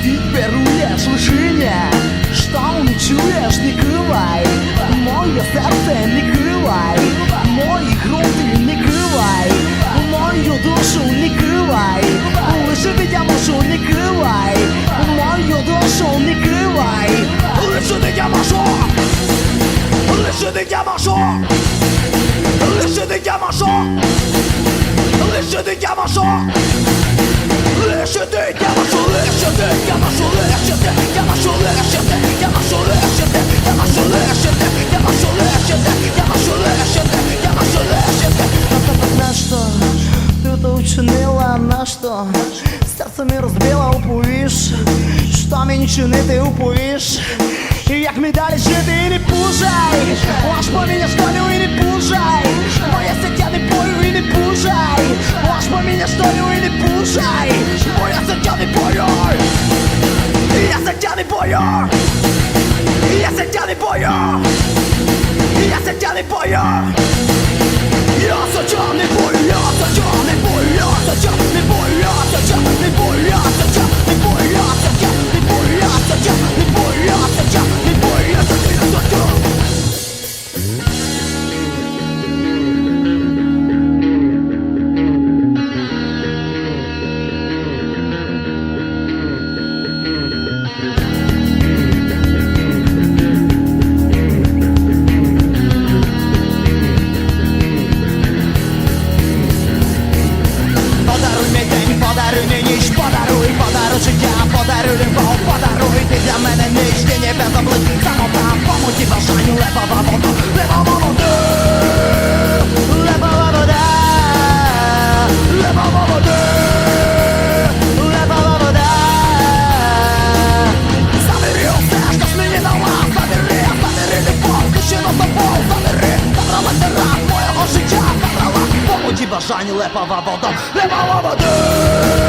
Відберуєш лишення, що не чуєш, не кривай. Моє серце не кривай, мої груди не кривай, мою душу не кривай, лише дитя машу не кривай, мою душу не кривай, лише дитя машу, лише дитя машу, лише дитя машу, лише дитя машу. Лишити, я машу лишити, я машу лишити, я машу лишити, я машу лишити, я машу лишити, я машу лишити, я машу лишити, я машу лишити. На что ты это учинила, на что серце мені розбила, уповіш, що мені чинити, уповіш. І як ми далі жити, і не пужай, аж поміняш долю і не пужай, моє життя не бою і не пужай, аж поміняш долю і не пужай, моє життя не бою, я життя не бою, я життя не бою, я життя не бою, я життя не бою, я життя не бою, я життя не бою, я життя не бою, я життя не бою, я життя не бою, я життя не бою, я життя не бою, я життя не бою. Подаруй мені ніч, подаруй життя, подаруй любов, подаруй ти для мене ніч, ти не без облик, самота, помуті бажанню, лепова вода, лепова вода, лепова вода, лепова вода, лепова вода. Забери усе, що ж мені дала, забери любов, душину тобою, забери, забрала тиран моєго життя, забрала помуті бажанню, лепова вода, лепова вода.